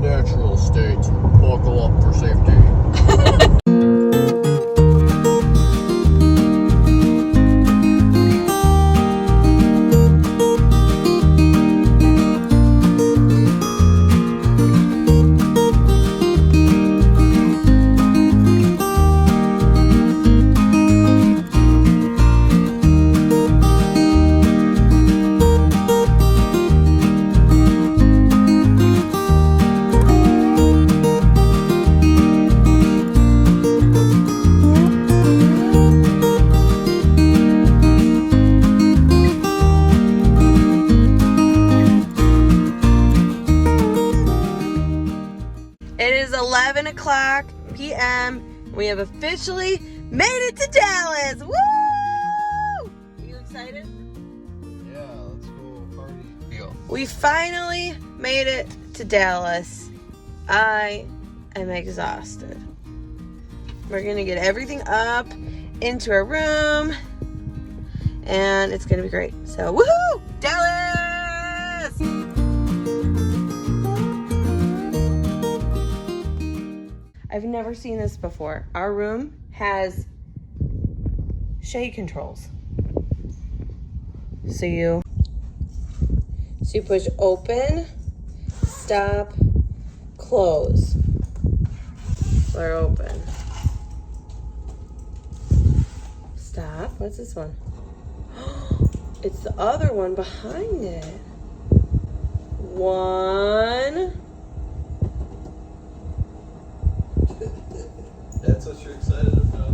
the natural state. Buckle up for safety. It is 11 o'clock p.m. We have officially made it to Dallas. Woo! Are you excited? Yeah, let's go party. Go. We finally made it to Dallas. I am exhausted. We're gonna get everything up into our room and it's gonna be great. So, woohoo! Dallas! I've never seen this before. Our room has shade controls. So you push open, stop, close. Or open. Stop. What's this one? It's the other one behind it. One. That's what you're excited about.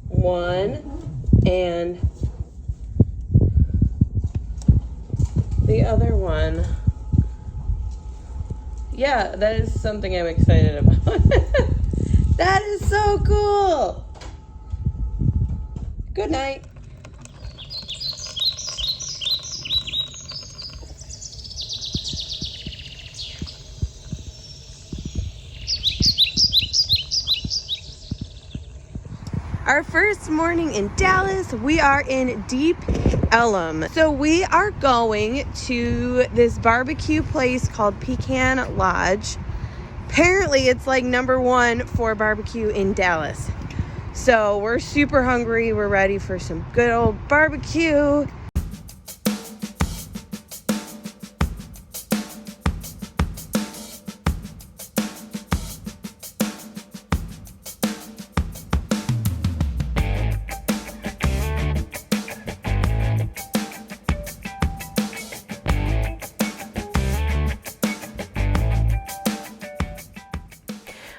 One. And the other one. Yeah, that is something I'm excited about. That is so cool. Good night. Our first morning in Dallas, we are in Deep Ellum. So we are going to this barbecue place called Pecan Lodge. Apparently it's like #1 for barbecue in Dallas. So we're super hungry. We're ready for some good old barbecue.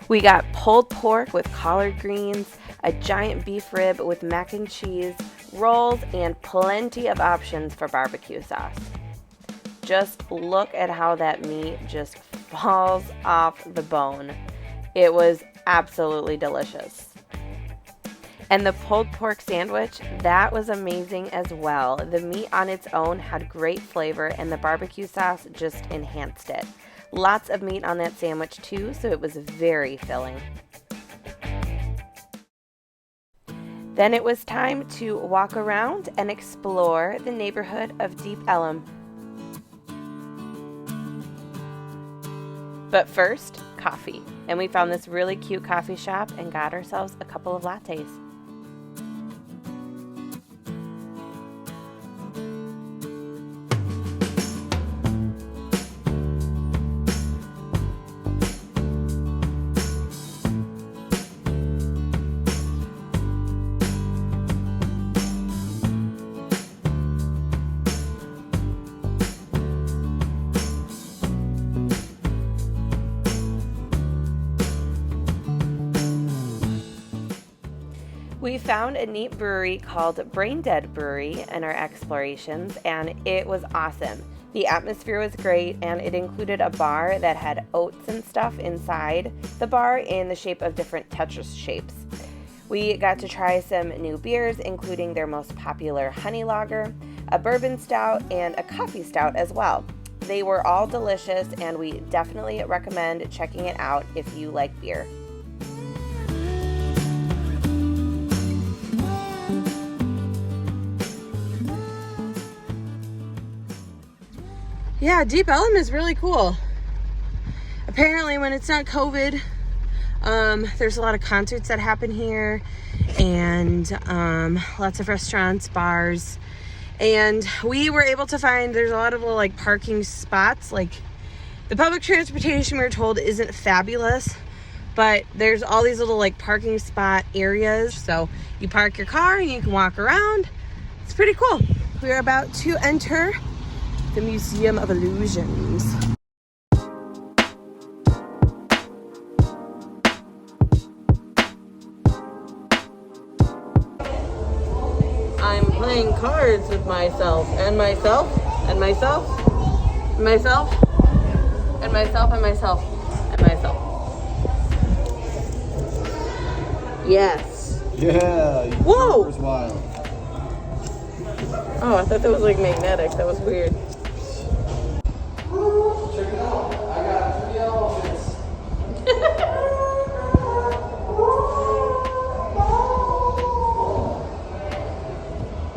We got pulled pork with collard greens, a giant beef rib with mac and cheese, rolls, and plenty of options for barbecue sauce. Just look at how that meat just falls off the bone. It was absolutely delicious. And the pulled pork sandwich, that was amazing as well. The meat on its own had great flavor and the barbecue sauce just enhanced it. Lots of meat on that sandwich too, so it was very filling. Then it was time to walk around and explore the neighborhood of Deep Ellum. But first, coffee. And we found this really cute coffee shop and got ourselves a couple of lattes. We found a neat brewery called Brain Dead Brewery in our explorations, and it was awesome. The atmosphere was great, and it included a bar that had oats and stuff inside the bar in the shape of different Tetris shapes. We got to try some new beers, including their most popular honey lager, a bourbon stout, and a coffee stout as well. They were all delicious, and we definitely recommend checking it out if you like beer. Yeah, Deep Ellum is really cool. Apparently when it's not COVID, there's a lot of concerts that happen here, and lots of restaurants, bars, and we were able to find there's a lot of little like parking spots. Like the public transportation, we were told, isn't fabulous, but there's all these little like parking spot areas, so you park your car and you can walk around. It's pretty cool. We're about to enter the Museum of Illusions. I'm playing cards with myself and myself and myself and myself and myself and myself and myself. Yes. Yeah. Whoa. Joker's wild. Oh, I thought that was like magnetic. That was weird. Check it out. I got 3 elephants.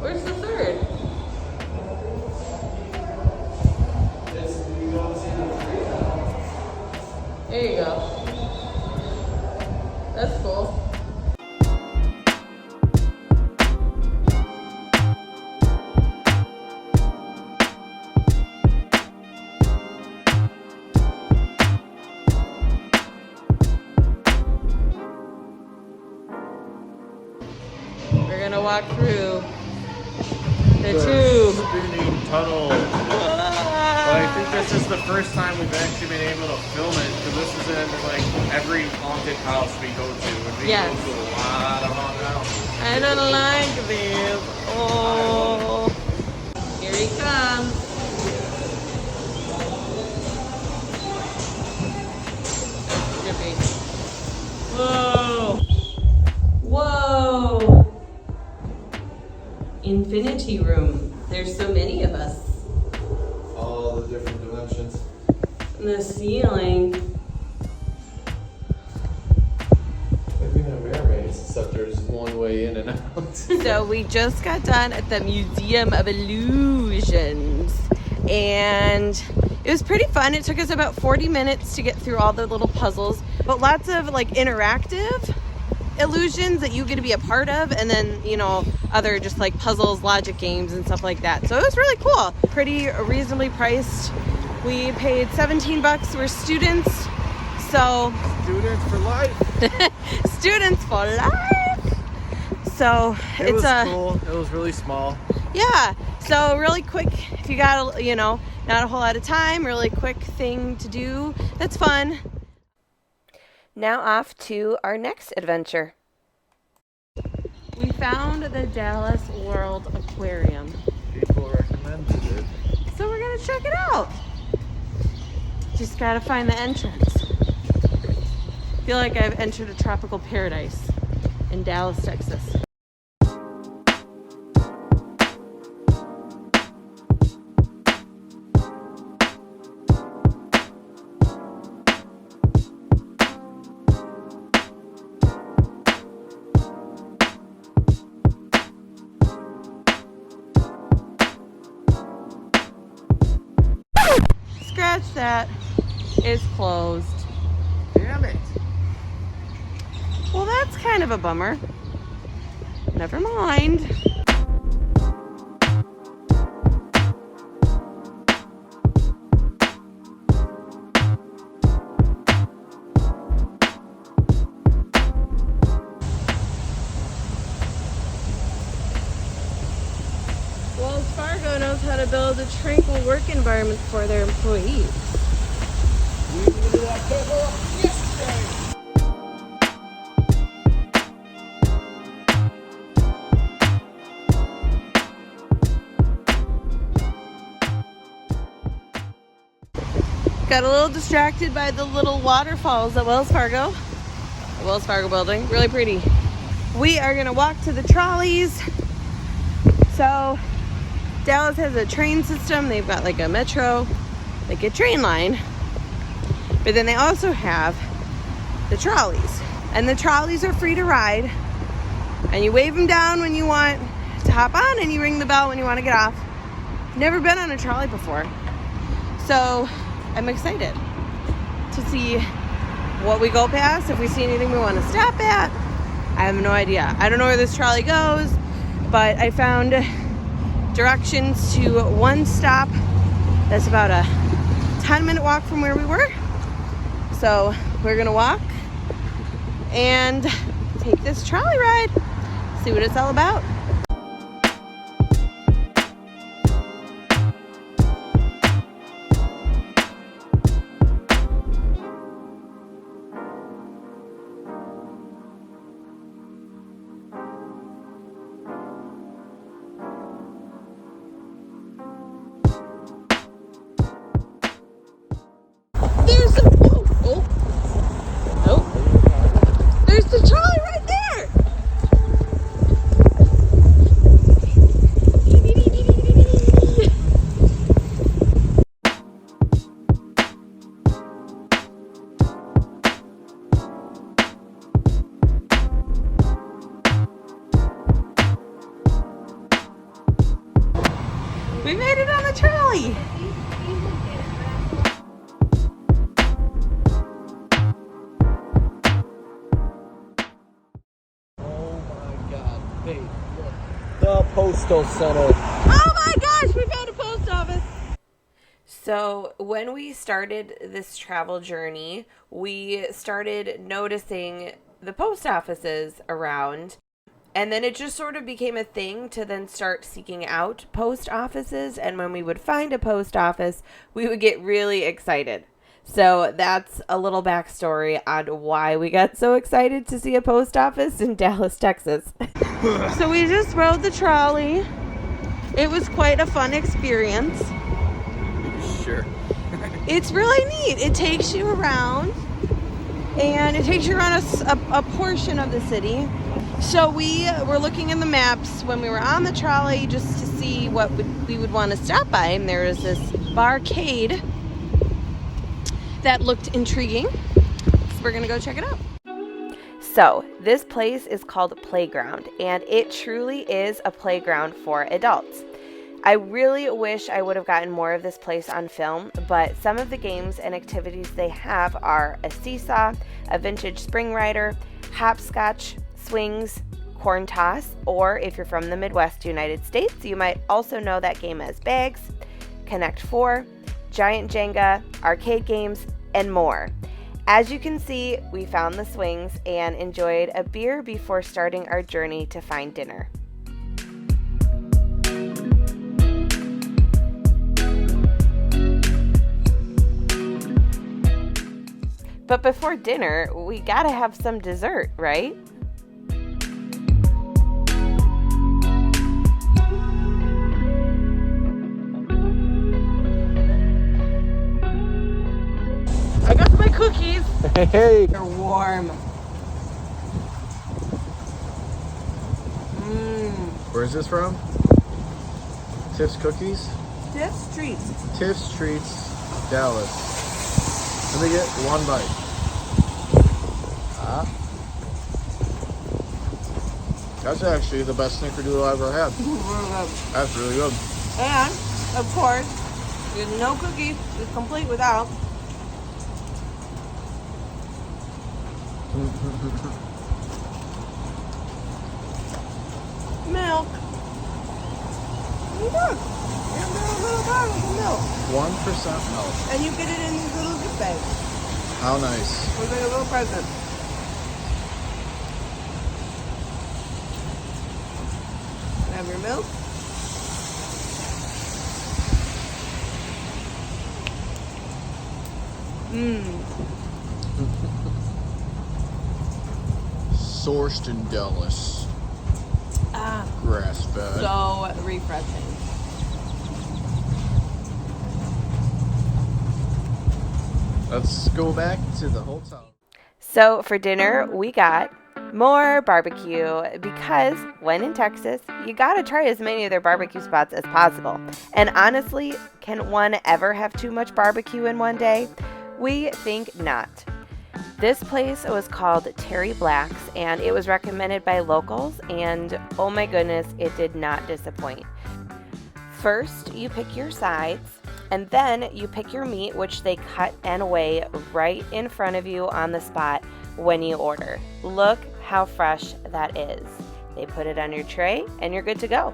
Where's the third? There you go. That's cool. We're gonna walk through the tube. Spinning tunnel. But I think this is the first time we've actually been able to film it, because this is in like every haunted house we go to. And we Yes. go to a lot of haunted houses. I don't like this. Oh, here he comes. Drippy. Whoa. Whoa. Infinity room. There's so many of us. All the different dimensions. And the ceiling. Like being in mermaids, except there's one way in and out. So we just got done at the Museum of Illusions, and it was pretty fun. It took us about 40 minutes to get through all the little puzzles, but lots of like interactive illusions that you get to be a part of, and then, you know, other just like puzzles, logic games and stuff like that. So it was really cool. Pretty reasonably priced. We paid $17. We're students, so Students for life. students for life. So It was it's cool. It was really small. yeah, so really quick, if you got, you know, not a whole lot of time, really quick thing to do that's fun. Now off to our next adventure. We found the Dallas World Aquarium, People recommended it. so we're gonna check it out. Just gotta find the entrance. I feel like I've entered a tropical paradise in Dallas, Texas. Scratch that. It's closed. Damn it. Well, that's kind of a bummer. Never mind. Wells Fargo knows how to build a tranquil work environment for their employees. Got a little distracted by the little waterfalls at Wells Fargo. The Wells Fargo building. Really pretty. We are going to walk to the trolleys. So, Dallas has a train system. They've got like a metro, like a train line. But then they also have the trolleys. And the trolleys are free to ride. And you wave them down when you want to hop on, and you ring the bell when you want to get off. Never been on a trolley before. So I'm excited to see what we go past, if we see anything we want to stop at. I have no idea. I don't know where this trolley goes, but I found directions to one stop that's about a 10-minute walk from where we were. So we're gonna walk and take this trolley ride, see what it's all about. There's some, there's the trolley right there. We made it on the trolley. Hey, look. The Postal Center. Oh my gosh, we found a post office. So when we started this travel journey, we started noticing the post offices around. And then it just sort of became a thing to then start seeking out post offices. And when we would find a post office, we would get really excited. So that's a little backstory on why we got so excited to see a post office in Dallas, Texas. So we just rode the trolley. It was quite a fun experience. Sure. It's really neat. It takes you around, and it takes you around a portion of the city. So we were looking in the maps when we were on the trolley just to see what we would want to stop by, and there was this barcade that looked intriguing. So we're gonna go check it out. So this place is called Playground, and it truly is a playground for adults. I really wish I would have gotten more of this place on film, but some of the games and activities they have are a seesaw, a vintage spring rider, hopscotch, swings, corn toss, or if you're from the Midwest United States, you might also know that game as bags, Connect 4, giant Jenga, arcade games, and more. As you can see, we found the swings and enjoyed a beer before starting our journey to find dinner. But before dinner, we gotta have some dessert, right? I got my cookies. Hey. They're warm. Where's this from? Tiff's Cookies? Tiff's Treats. Tiff's Treats, Dallas. Let me get one bite. That's actually the best snickerdoodle I've ever had. That's really good. And, of course, there's no cookie is complete without milk. Look, and there are little bottles of milk. 1% milk. And you get it in these little gift bags. How nice. It was like a little present. Have your milk. Sourced in Dallas. Grass fed. So refreshing. Let's go back to the hotel. So for dinner, we got more barbecue because when in Texas, you gotta try as many of their barbecue spots as possible. And honestly, can one ever have too much barbecue in one day? We think not. This place was called Terry Black's, and it was recommended by locals, and oh my goodness, it did not disappoint. First, you pick your sides, And then you pick your meat, which they cut and weigh right in front of you on the spot when you order. Look how fresh that is. They put it on your tray and you're good to go.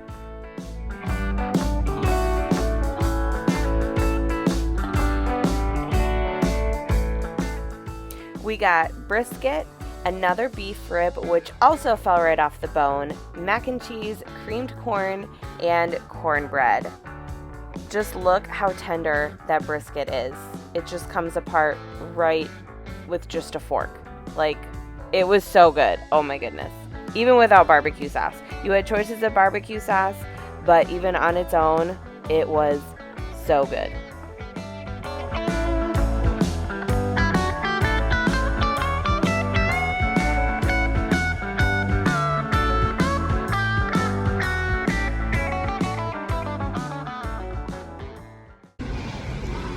We got brisket, another beef rib, which also fell right off the bone, mac and cheese, creamed corn, and cornbread. Just look how tender that brisket is. It just comes apart right with just a fork. Like, it was so good. Oh my goodness. Even without barbecue sauce. You had choices of barbecue sauce, but even on its own, it was so good.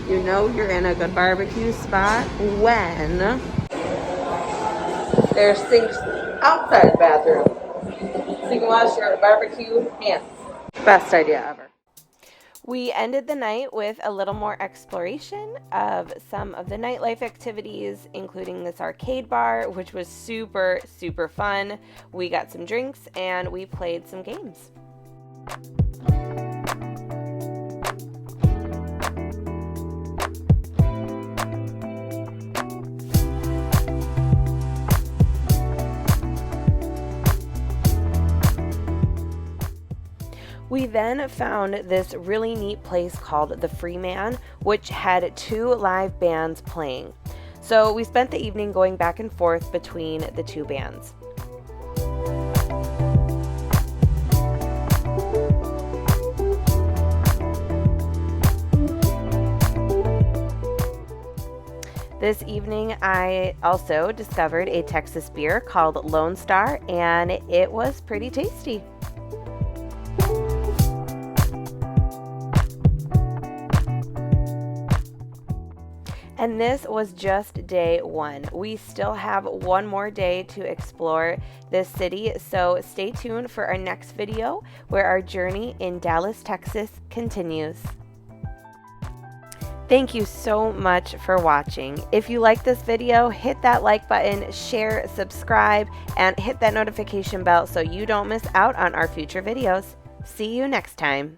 You know you're in a good barbecue spot when there's sinks outside the bathroom, so you can wash your barbecue hands. Best idea ever. We ended the night with a little more exploration of some of the nightlife activities, including this arcade bar, which was super, super fun. We got some drinks and we played some games. We then found this really neat place called the Freeman, which had 2 live bands playing. So we spent the evening going back and forth between the 2 bands. This evening, I also discovered a Texas beer called Lone Star, and it was pretty tasty. And this was just day 1. We still have one more day to explore this city, so stay tuned for our next video where our journey in Dallas, Texas continues. Thank you so much for watching. If you like this video, hit that like button, share, subscribe, and hit that notification bell so you don't miss out on our future videos. See you next time.